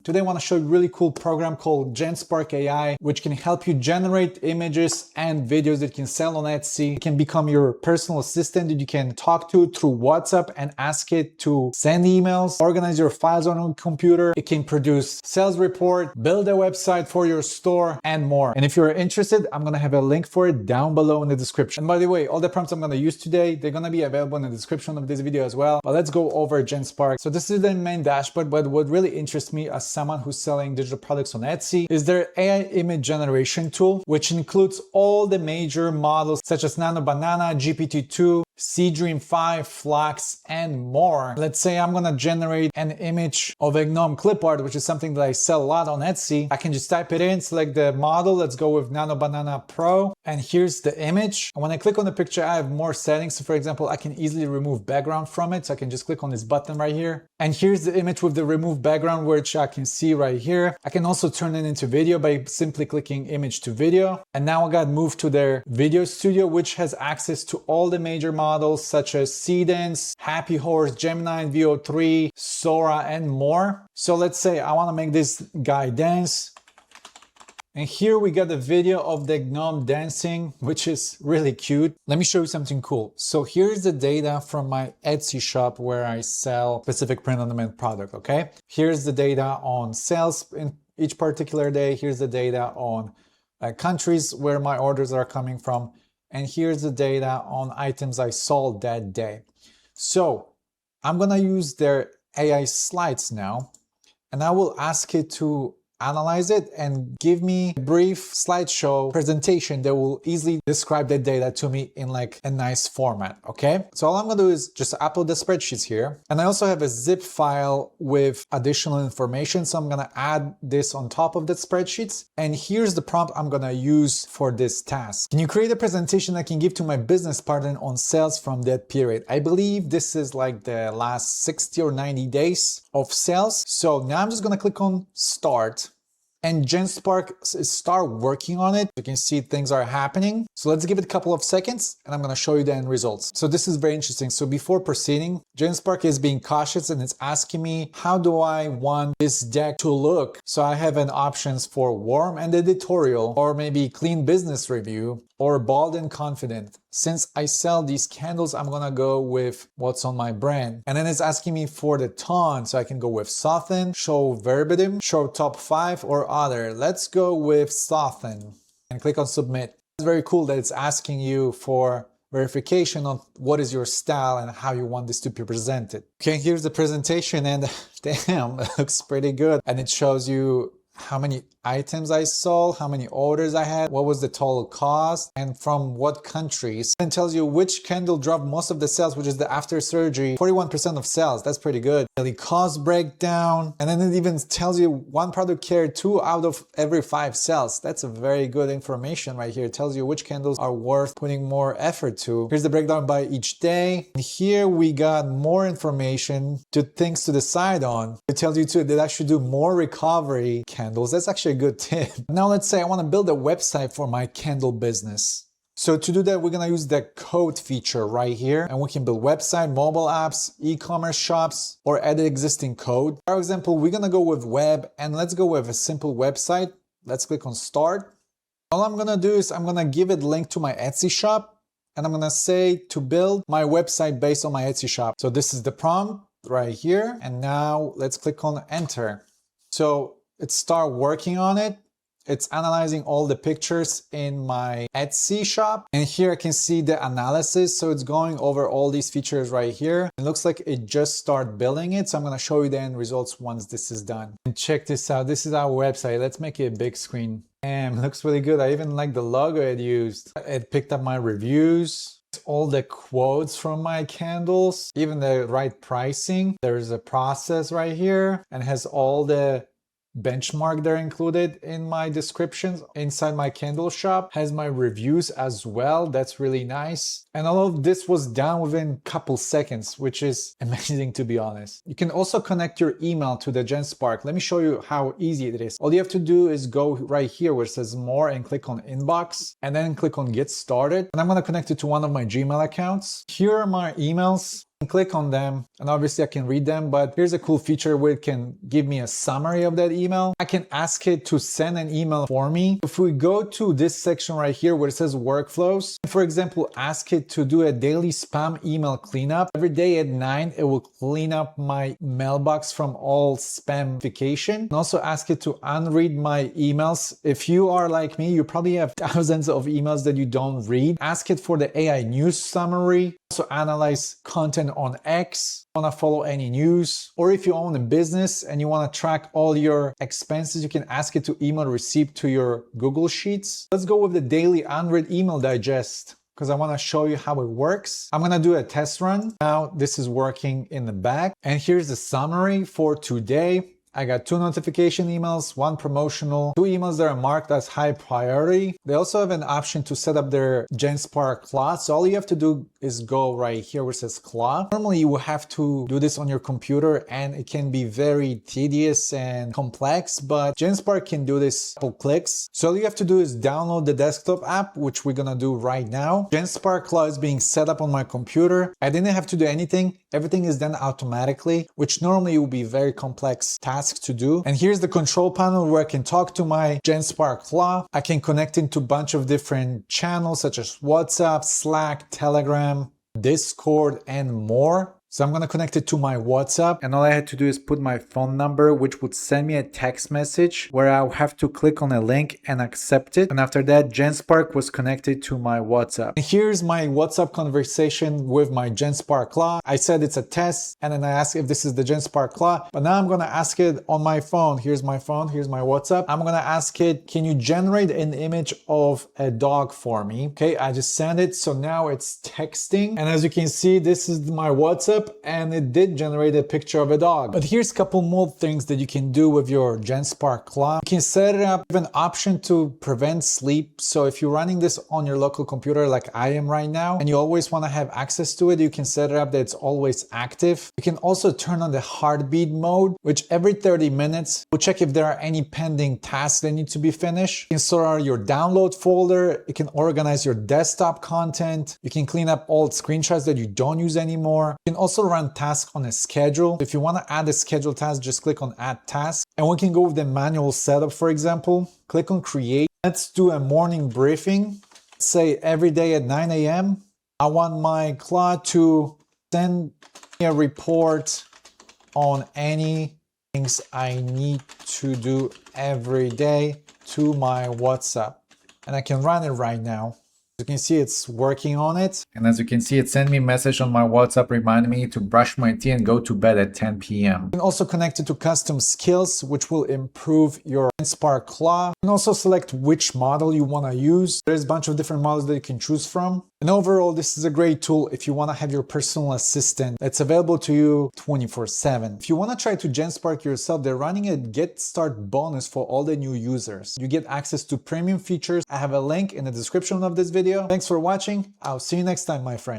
Today I want to show you a really cool program called Genspark.AI, which can help you generate images and videos that you can sell on Etsy. It can become your personal assistant that you can talk to through WhatsApp and ask it to send emails, organize your files on your computer. It can produce sales report, build a website for your store, and more. And if you're interested, I'm going to have a link for it down below in the description. And by the way, all the prompts I'm going to use today, they're going to be available in the description of this video as well. But let's go over Genspark. So this is the main dashboard, but what really interests me as someone who's selling digital products on Etsy is their AI image generation tool, which includes all the major models such as Nano Banana, GPT-2, Seedream 5, Flux, and more. Let's say I'm gonna generate an image of a gnome clip art, which is something that I sell a lot on Etsy. I can just type it in, select the model. Let's go with Nano Banana Pro. And here's the image. And when I click on the picture, I have more settings. So for example, I can easily remove background from it. So I can just click on this button right here. And here's the image with the remove background, which I can see right here. I can also turn it into video by simply clicking image to video. And now I got moved to their video studio, which has access to all the major models such as Seedance, Happy Horse, Gemini, VO3, Sora, and more. So let's say I want to make this guy dance. And here we got the video of the gnome dancing, which is really cute. Let me show you something cool. So here's the data from my Etsy shop where I sell specific print-on-demand product, okay? Here's the data on sales in each particular day. Here's the data on countries where my orders are coming from. And here's the data on items I sold that day. So I'm gonna use their AI slides now, and I will ask it to analyze it and give me a brief slideshow presentation that will easily describe the data to me in like a nice format, okay? So all I'm gonna do is just upload the spreadsheets here. And I also have a zip file with additional information. So I'm gonna add this on top of the spreadsheets. And here's the prompt I'm gonna use for this task. Can you create a presentation I can give to my business partner on sales from that period? I believe this is like the last 60 or 90 days of sales. So now I'm just gonna click on start. And Genspark start working on it. You can see things are happening. So let's give it a couple of seconds and I'm going to show you the end results. So this is very interesting. So before proceeding, Genspark is being cautious and it's asking me, how do I want this deck to look? So I have an options for warm and editorial, or maybe clean business review, or bold and confident. Since I sell these candles, I'm gonna go with what's on my brand. And then it's asking me for the tone. So I can go with soften, show verbatim, show top 5, or other. Let's go with soften and click on submit. It's very cool that it's asking you for verification on what is your style and how you want this to be presented. Okay, here's the presentation and damn, it looks pretty good. And it shows you how many items I sold, how many orders I had, what was the total cost, and from what countries. And tells you which candle drove most of the sales, which is the after surgery, 41% of sales. That's pretty good. Daily cost breakdown. And then it even tells you one product carried 2 out of every 5 sales. That's a very good information right here. It tells you which candles are worth putting more effort to. Here's the breakdown by each day. And here we got more information to things to decide on. It tells you too that I should do more recovery candles. That's actually a good tip. Now let's say I want to build a website for my candle business. So to do that, we're going to use the code feature right here, and we can build website, mobile apps, e-commerce shops, or edit existing code. For example, we're going to go with web, and let's go with a simple website. Let's click on start. All I'm going to do is I'm going to give it a link to my Etsy shop, and I'm going to say to build my website based on my Etsy shop. So this is the prompt right here. And now let's click on enter. So it start working on it. It's analyzing all the pictures in my Etsy shop. And here I can see the analysis. So it's going over all these features right here. It looks like it just started building it. So I'm going to show you the end results once this is done. And check this out. This is our website. Let's make it a big screen. And it looks really good. I even like the logo it used. It picked up my reviews, all the quotes from my candles, even the right pricing. There's a process right here and has all the benchmark there included in my descriptions. Inside my candle shop has my reviews as well. That's really nice. And all of this was done within a couple seconds, which is amazing to be honest. You can also connect your email to the Genspark. Let me show you how easy it is. All you have to do is go right here where it says more and click on inbox and then click on get started. And I'm going to connect it to one of my Gmail accounts. Here are my emails. Click on them and obviously I can read them, but here's a cool feature where it can give me a summary of that email. I can ask it to send an email for me. If we go to this section right here where it says workflows, for example, ask it to do a daily spam email cleanup. Every day at 9, it will clean up my mailbox from all spam notification. And also ask it to unread my emails. If you are like me, you probably have thousands of emails that you don't read. Ask it for the AI news summary. Also analyze content on X, want to follow any news, or if you own a business and you want to track all your expenses, you can ask it to email receipt to your Google Sheets. Let's go with the daily unread email digest, because I want to show you how it works. I'm going to do a test run. Now this is working in the back. And here's the summary for today. I got 2 notification emails, 1 promotional, 2 emails that are marked as high priority. They also have an option to set up their Genspark Claw. So all you have to do is go right here where it says Claw. Normally you will have to do this on your computer and it can be very tedious and complex, but Genspark can do this in a couple clicks. So all you have to do is download the desktop app, which we're gonna do right now. Genspark Claw is being set up on my computer. I didn't have to do anything. Everything is done automatically, which normally will be very complex task to do. And here's the control panel where I can talk to my Genspark Claw. I can connect into a bunch of different channels such as WhatsApp, Slack, Telegram, Discord, and more. So I'm going to connect it to my WhatsApp, and all I had to do is put my phone number, which would send me a text message where I'll have to click on a link and accept it. And after that, Genspark was connected to my WhatsApp. And here's my WhatsApp conversation with my Genspark Claw. I said it's a test, and then I asked if this is the Genspark Claw, but now I'm going to ask it on my phone. Here's my phone, here's my WhatsApp. I'm going to ask it, can you generate an image of a dog for me? Okay, I just sent it. So now it's texting. And as you can see, this is my WhatsApp, and it did generate a picture of a dog. But here's a couple more things that you can do with your Genspark Claw. You can set it up with an option to prevent sleep. So if you're running this on your local computer like I am right now, and you always want to have access to it, you can set it up that it's always active. You can also turn on the heartbeat mode, which every 30 minutes will check if there are any pending tasks that need to be finished. You can sort out your download folder. You can organize your desktop content. You can clean up old screenshots that you don't use anymore. You can also run tasks on a schedule. If you want to add a scheduled task, just click on add task. And we can go with the manual setup, for example. Click on create. Let's do a morning briefing. Say every day at 9 a.m. I want my Claw to send me a report on any things I need to do every day to my WhatsApp. And I can run it right now. As you can see, it's working on it. And as you can see, it sent me a message on my WhatsApp reminding me to brush my teeth and go to bed at 10 p.m. You can also connect it to custom skills, which will improve your Genspark Claw. You can also select which model you want to use. There's a bunch of different models that you can choose from. And overall, this is a great tool if you want to have your personal assistant that's available to you 24/7. If you want to try to Genspark yourself, they're running a Get Start bonus for all the new users. You get access to premium features. I have a link in the description of this video. Thanks for watching. I'll see you next time, my friend.